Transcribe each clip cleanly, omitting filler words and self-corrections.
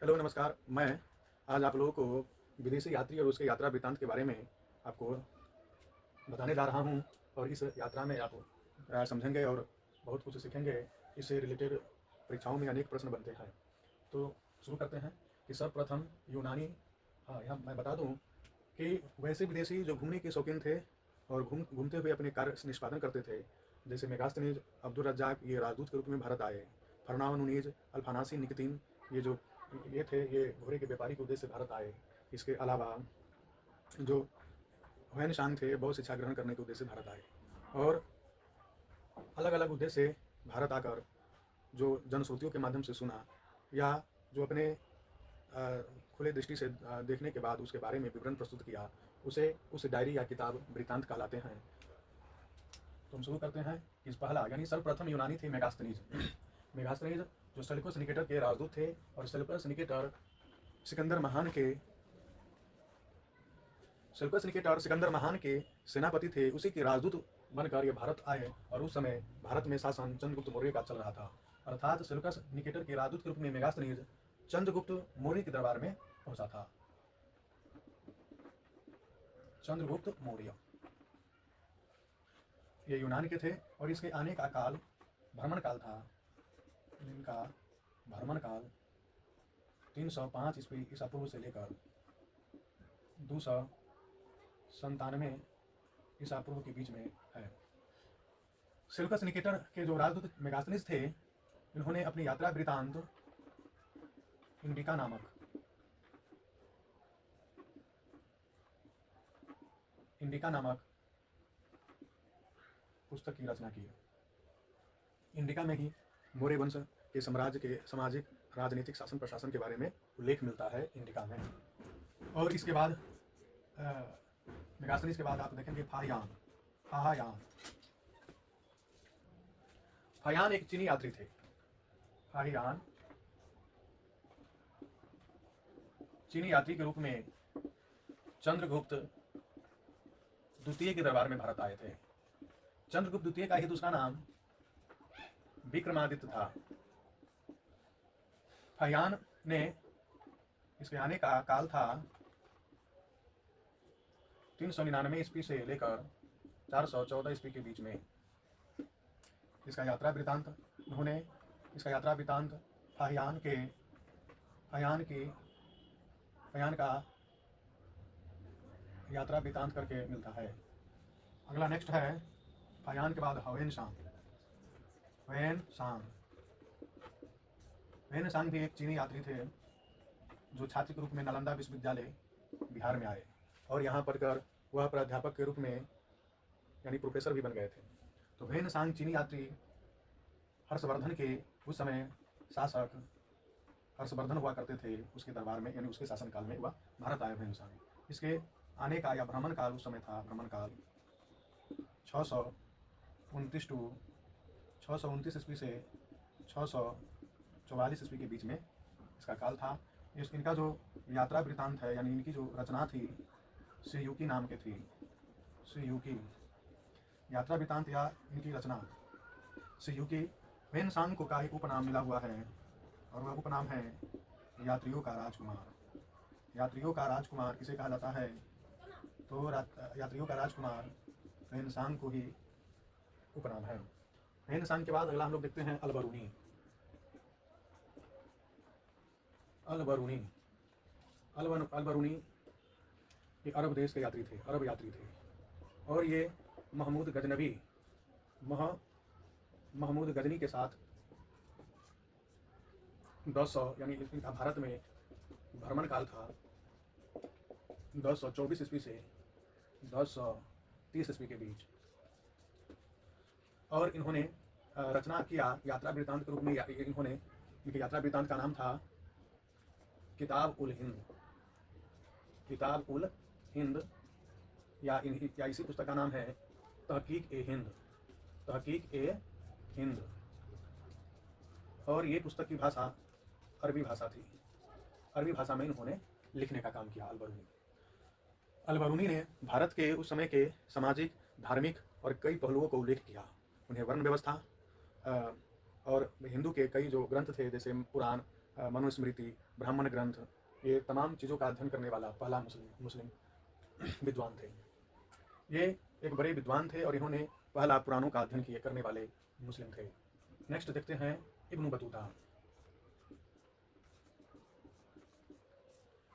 Hello नमस्कार। मैं आज आप लोगों को विदेशी यात्री और उसके यात्रा वृत्तांत के बारे में आपको बताने जा रहा हूँ। और इस यात्रा में आप समझेंगे और बहुत कुछ सीखेंगे। इससे रिलेटेड परीक्षाओं में अनेक प्रश्न बनते हैं। तो शुरू करते हैं कि सर्वप्रथम यूनानी, हाँ यहाँ मैं बता दूँ कि वैसे विदेशी जो घूमने के शौकीन थे और घूमते हुए अपने कार्य निष्पादन करते थे, जैसे मेगास्थनीज, अब्दुल रज्जाक, ये राजदूत के रूप में भारत आए। फरनाओ नुनीज, अल्फानासी निकतीन, ये थे, ये घोड़े के व्यापारी के उद्देश्य से भारत आए। इसके अलावा जो हुआन सांग थे, बहुत शिक्षा ग्रहण करने के उद्देश्य से भारत आए और अलग अलग उद्देश्य से भारत आकर जो जनश्रुतियों के माध्यम से सुना या जो अपने खुले दृष्टि से देखने के बाद उसके बारे में विवरण प्रस्तुत किया, उसे उस डायरी या किताब वृत्तांत कहलाते हैं। तो हम शुरू करते हैं। इस पहला यानी सर्वप्रथम यूनानी थे मेगास्थनीज। मेगास्थनीज जो सेल्यूकस निकेटर के राजदूत थे और सेल्यूकस निकेटर सिकंदर महान के सेनापति थे, उसी के राजदूत बनकर ये भारत आए। और उस समय भारत में शासन चंद्रगुप्त मौर्य का चल रहा था। अर्थात सेल्यूकस निकेटर के राजदूत के रूप में मेगास्थनीज चंद्रगुप्त मौर्य के दरबार में पहुंचा था। चंद्रगुप्त मौर्य ये यूनान के थे और इसके आने का काल भ्रमण काल था। इनका भ्रमण काल 305 ईस्वी ईसा पूर्व से लेकर 297 ईसा पूर्व के बीच में है। सेल्यूकस निकेटर के जो राजदूत मेगास्थनीज थे, इन्होंने अपनी यात्रा वृत्तांत इंडिका नामक पुस्तक की रचना की। इंडिका में ही मौर्य वंश के साम्राज्य के सामाजिक, राजनीतिक, शासन प्रशासन के बारे में उल्लेख मिलता है इंडिका में। और इसके बाद मेगास्थनीज के बाद आप देखेंगे फाहियान एक चीनी यात्री थे। फाहियान चीनी यात्री के रूप में चंद्रगुप्त द्वितीय के दरबार में भारत आए थे। चंद्रगुप्त द्वितीय का ही दूसरा नाम विक्रमादित्य था। फाहियान ने, इसके आने का काल था 399 ईस्वी से लेकर 414 ईस्वी के बीच में। इसका यात्रा वृत्तांत फाहियान का यात्रा वृत्तांत करके मिलता है। अगला नेक्स्ट है फाहियान के बाद हुआन सांग भी एक चीनी यात्री थे जो छात्र के रूप में नालंदा विश्वविद्यालय बिहार में आए और यहाँ पढ़कर वह प्राध्यापक के रूप में यानी प्रोफेसर भी बन गए थे। तो हुआन सांग चीनी यात्री हर्षवर्धन के उस समय शासक हर्षवर्धन हुआ करते थे, उसके दरबार में यानी उसके शासनकाल में वह भारत आए हुआन सांग। इसके आने का या भ्रमण काल उस समय था, भ्रमण काल 629 ईस्वी से 644 ईस्वी के बीच में इसका काल था। इनका जो यात्रा वृत्तांत है यानी इनकी जो रचना थी, श्रीयुकी नाम के थी। श्रीयुकी यात्रा वृत्तांत या इनकी रचना श्रीयुकी। हुआन सांग को का एक उपनाम मिला हुआ है और वह उपनाम है यात्रियों का राजकुमार। यात्रियों का राजकुमार किसे कहा जाता है? तो यात्रियों का राजकुमार हुआन सांग को ही उपनाम है। हुआन सांग के बाद अगला हम लोग देखते हैं अल-बरूनी। अल-बरूनी ये अरब देश के यात्री थे, अरब यात्री थे और ये महमूद गजनी के साथ 1000 यानी इनका भारत में भ्रमण काल था 1024 ईस्वी से 1030 ईस्वी के बीच। और इन्होंने रचना किया यात्रा वृत्तांत के रूप में। इनके यात्रा वृत्तांत का नाम था किताब उल हिंद या इसी पुस्तक का नाम है तहकीक ए हिंद। और ये पुस्तक की भाषा अरबी भाषा थी। अरबी भाषा में इन्होंने लिखने का काम किया अल-बरूनी ने भारत के उस समय के सामाजिक, धार्मिक और कई पहलुओं को उल्लेख किया। उन्हें वर्ण व्यवस्था और हिंदू के कई जो ग्रंथ थे जैसे पुराण, मनुस्मृति, ब्राह्मण ग्रंथ, ये तमाम चीज़ों का अध्ययन करने वाला पहला मुस्लिम विद्वान थे। ये एक बड़े विद्वान थे और इन्होंने पहला पुराणों का अध्ययन करने वाले मुस्लिम थे। नेक्स्ट देखते हैं इब्न बतूता।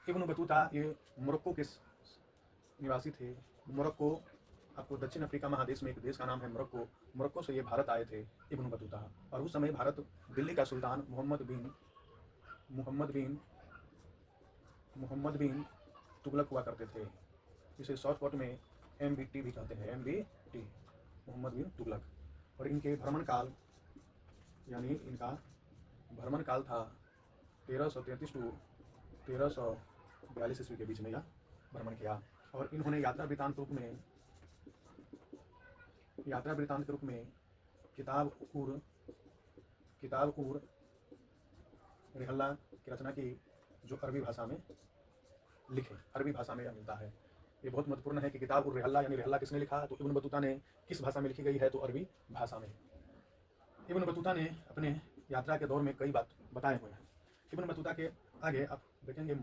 इब्न बतूता ये मोरक्को के निवासी थे। मोरक्को आपको दक्षिण अफ्रीका महादेश में एक देश का नाम है मोरक्को। मोरक्को से ये भारत आए थे इब्न बतूता। और उस समय भारत दिल्ली का सुल्तान मोहम्मद बिन तुगलक हुआ करते थे। इसे शॉर्टकट में MBT भी कहते हैं, MBT, मोहम्मद बिन तुगलक। और इनके भ्रमण काल यानी इनका भ्रमण काल था 1333 टू 1342 ईस्वी के बीच में यह भ्रमण किया। और इन्होंने यात्रा वृत्तांत के रूप में किताब उर रिहल्ला की रचना की, जो अरबी भाषा में लिखे। अरबी भाषा में यह मिलता है। ये बहुत महत्वपूर्ण है कि किताब उर रिहल्ला यानी रिहल्ला किसने लिखा, तो इब्न बतूता ने। किस भाषा में लिखी गई है, तो अरबी भाषा में। इब्न बतूता ने अपने यात्रा के दौर में कई बात बताए हुए हैं। इब्न बतूता के आगे आप देखेंगे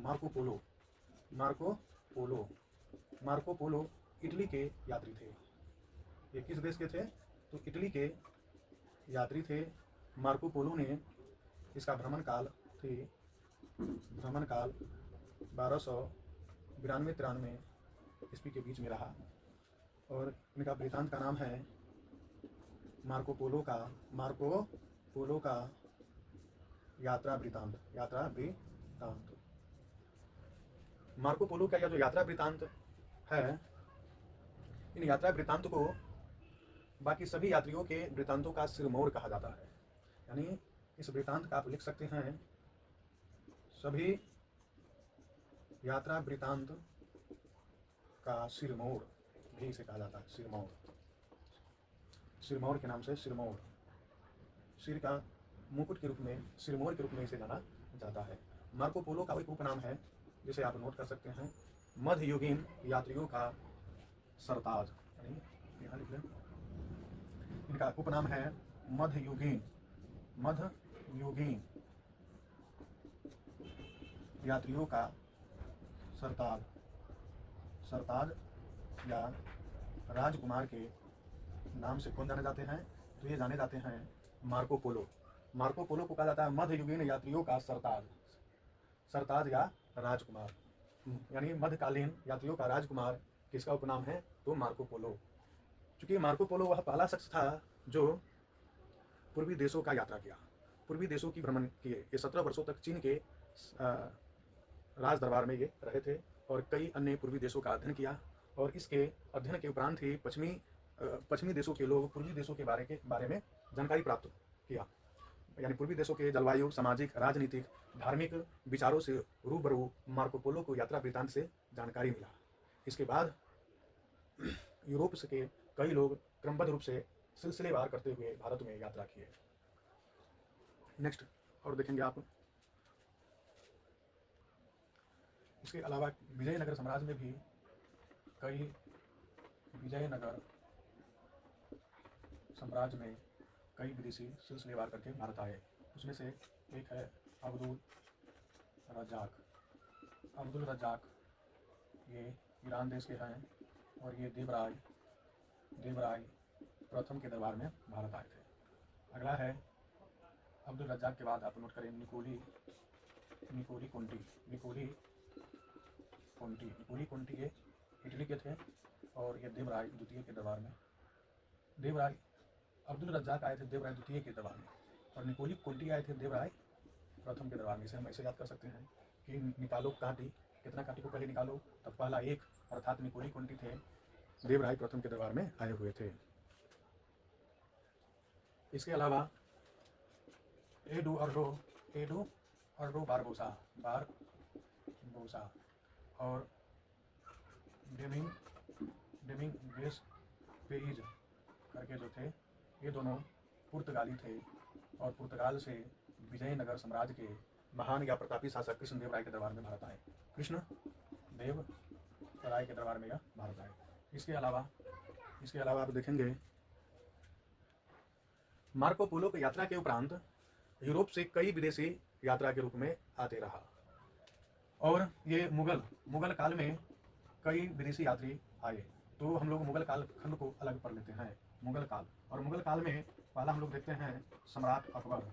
मार्को पोलो इटली के यात्री थे। ये किस देश के थे, तो इटली के यात्री थे। मार्को पोलो ने इसका भ्रमण काल 1292-93 ईस्वी के बीच में रहा। और इनका वृत्तांत का नाम है मार्को पोलो का यात्रा वृत्तांत। मार्को पोलो का यह जो यात्रा वृत्तांत है, इन यात्रा वृत्तांत को बाकी सभी यात्रियों के वृत्तांतों का सिरमौर कहा जाता है। यानी इस वृत्तांत का आप लिख सकते हैं, सभी यात्रा वृत्तांत का सिरमौर भी इसे कहा जाता है। सिरमौर के नाम से, सिर का मुकुट के रूप में, सिरमौर के रूप में इसे जाना जाता है। मार्को पोलो का एक उपनाम है जिसे आप नोट कर सकते हैं, मध्ययुगीन यात्रियों का सरताज। यहाँ लिख लें, इनका उपनाम है मध्ययुगीन यात्रियों का सरताज या राजकुमार के नाम से कौन जाने जाते हैं, तो ये जाने जाते हैं मार्को पोलो को कहा जाता है मध्ययुगीन यात्रियों का सरताज या राजकुमार। यानी मध्यकालीन यात्रियों का राजकुमार किसका उपनाम है, तो मार्को पोलो। चूंकि मार्को पोलो वह पहला शख्स था जो पूर्वी देशों का यात्रा किया, पूर्वी देशों की भ्रमण किए। ये 17 वर्षों तक चीन के राज दरबार में ये रहे थे और कई अन्य पूर्वी देशों का अध्ययन किया। और इसके अध्ययन के उपरांत ही पश्चिमी देशों के लोग पूर्वी देशों के बारे में जानकारी प्राप्त किया। यानी पूर्वी देशों के जलवायु, सामाजिक, राजनीतिक, धार्मिक विचारों से रूबरू मार्को पोलो को यात्रा वृत्तांत से जानकारी मिला। इसके बाद यूरोप से के कई लोग क्रमबद्ध रूप से सिलसिलेवार करते हुए भारत में यात्रा किए। नेक्स्ट और देखेंगे आप, इसके अलावा विजयनगर साम्राज्य में भी कई विदेशी सिलसिलेवार करके भारत आए। उसमें से एक है अब्दुल रज्जाक। ये ईरान देश के हैं और ये देवराय प्रथम के दरबार में भारत आए थे। अगला है अब्दुल रज्जाक के बाद आप नोट करें निकोली कोंटी ये इटली के थे और ये देवराय द्वितीय के दरबार में, अब्दुल रज्जाक आए थे देवराय द्वितीय के दरबार में और निकोली कोंटी आए थे देवराय प्रथम के दरबार में। इसे हम ऐसे याद कर सकते हैं कि निकालो कांटी, कितना कांटी को पहले निकालो, तब पहला एक, अर्थात निकोली कोंटी थे, देवराय प्रथम के दरबार में आए हुए थे। इसके अलावा एडू अर्डो बारबोसा और डेमिंग गेस पेइज करके जो थे, ये दोनों पुर्तगाली थे और पुर्तगाल से विजयनगर साम्राज्य के महान या प्रतापी शासक कृष्णदेव राय के दरबार में भारत आए। कृष्णदेव राय के दरबार में यह भारत आए। इसके अलावा आप देखेंगे मार्को पोलो की यात्रा के उपरांत यूरोप से कई विदेशी यात्रा के रूप में आते रहा। और ये मुगल काल में कई विदेशी यात्री आए। तो हम लोग मुगल काल खंड को अलग पढ़ लेते हैं, मुगल काल। और मुगल काल में पहला हम लोग देखते हैं सम्राट अकबर।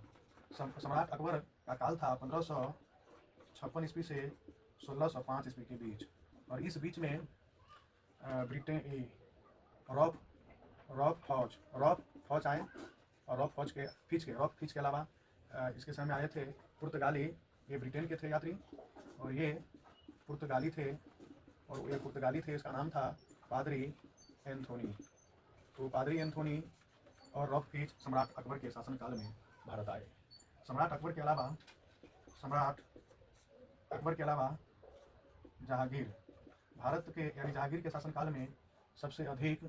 सम्राट अकबर का काल था 1556 ईस्वी से 1605 ईस्वी के बीच। और इस बीच में ब्रिटेन रॉब फौज आए। और रॉब फीच के अलावा इसके समय आए थे पुर्तगाली। ये ब्रिटेन के थे यात्री, और ये पुर्तगाली थे। इसका नाम था पादरी एंथोनी। तो पादरी एंथोनी और रॉब फीच सम्राट अकबर के शासनकाल में भारत आए। सम्राट अकबर के अलावा जहांगीर, जहांगीर के शासनकाल में सबसे अधिक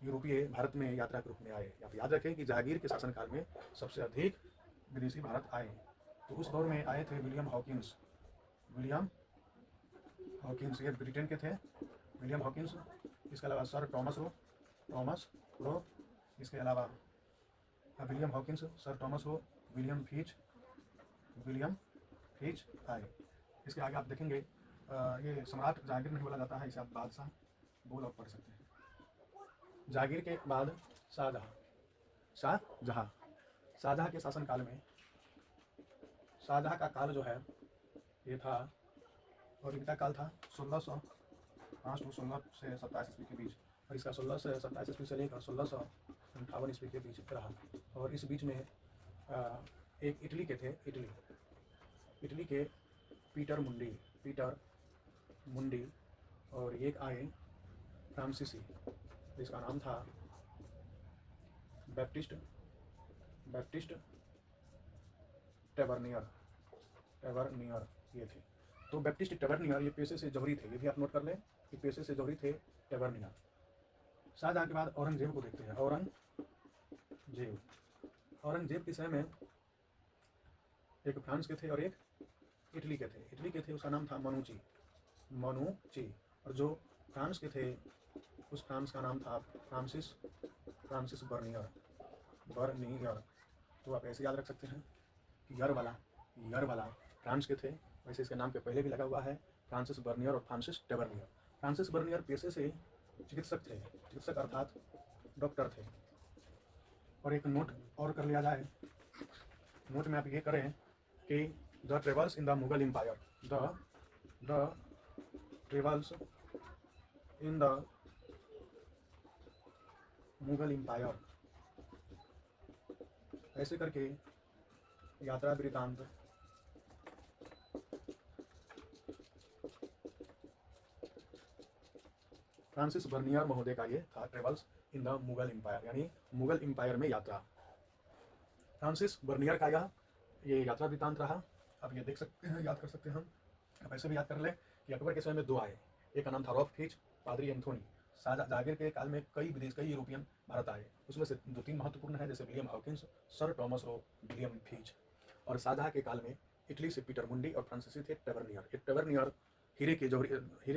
यूरोपीय भारत में यात्रा के रूप में आए। आप याद रखें कि जहांगीर के शासनकाल में सबसे अधिक विदेशी भारत आए। तो उस दौर में आए थे विलियम हॉकिंस, ये ब्रिटेन के थे, विलियम हॉकिंस। इसके अलावा सर टॉमस रो, इसके अलावा William Hawkins, sir Thomas Roe, William Finch आए। इसके आगे आप देखेंगे ये सम्राट जहांगीर नहीं बोला जाता है, इसे आप बादशाह बोल और पढ़ सकते हैं। जहांगीर के बाद शाहजहां के शासनकाल में, शाहजहां का काल जो है ये था, और इनका काल था 1605 से 1627 ईस्वी के बीच। और इसका 1627 ईस्वी से लेकर 1658 ईस्वी के बीच रहा। और इस बीच में एक इटली के थे, इटली के पीटर मुंडी, और एक आए फ्रांसीसी, जिसका नाम था बैप्टिस्ट टेबरनियर, ये थे। तो बैप्टिस्ट टेबरनियर ये पेशे से जौहरी थे, ये भी आप नोट कर लें कि पेशे से जौहरी थे टेबरनियर। शाहजहां के बाद औरंगजेब को देखते हैं। औरंगजेब के समय में एक फ्रांस के थे और एक इटली के थे। उसका नाम था मनुची। और जो फ्रांस के थे उस फ्रांस का नाम था फ्रांसिस बर्नियर। तो आप ऐसे याद रख सकते हैं कि यर वाला फ्रांस के थे, वैसे इसके नाम के पहले भी लगा हुआ है फ्रांसिस बर्नियर और फ्रांसिस टेबरनियर। फ्रांसिस बर्नियर पेशे से चिकित्सक अर्थात डॉक्टर थे। और एक नोट और कर लिया जाए, नोट में आप ये करें कि the travels in the Mughal empire, ऐसे करके यात्रा वृतांत फ्रांसिस बर्नियर महोदय का ये था, travels in the Mughal empire, यानी मुगल एम्पायर में यात्रा। फ्रांसिस बर्नियर का ये यात्रा वृतांत रहा। अब ये देख सकते हैं, याद कर सकते हैं हम। अब ऐसे भी याद कर ले कि अकबर के समय में दो आए, एक का नाम था रॉब फीच, पादरी एंथोनी। जहांगीर के काल में कई यूरोपियन भारत आए, उसमें से 2-3 महत्वपूर्ण हैं, जैसे William Hawkins, sir Thomas Roe, William Finch. और शाहजहां के काल में इटली से पीटर मुंडी और फ्रांसीसी थे टेबरनियर। एक टेबरनियर हीरे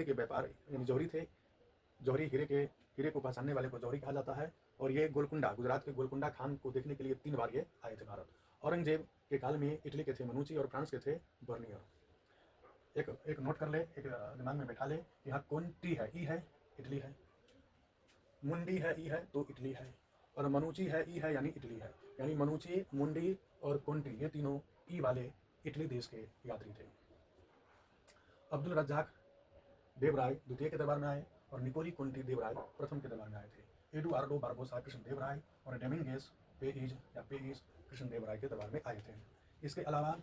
के व्यापार यानी जौहरी थे। हीरे को पहचानने वाले को जौहरी कहा जाता है। और ये गुजरात के गोलकुंडा खान को देखने के लिए 3 बार ये आए थे भारत। औरंगजेब के काल में इटली के थे मनुची और फ्रांस के थे बर्नियर। एक नोट कर ले, एक दिमाग में बैठा ले, यहाँ कोंटी है, ई है, इटली है। मुंडी है, ई है, तो इटली है। और मनुची है, ई है, यानी इटली है। यानी मनुची, मुंडी और कोंटी ये तीनों ई वाले इटली देश के यात्री थे। अब्दुल रज्जाक देवराय द्वितीय के दरबार में आए और निकोली कोंटी देवराय प्रथम के दरबार में आए थे। एडुआर्डो बारबोसा कृष्ण देवराय और डोमिंगेस पेइज कृष्ण देवराय के दरबार में आए थे। इसके अलावा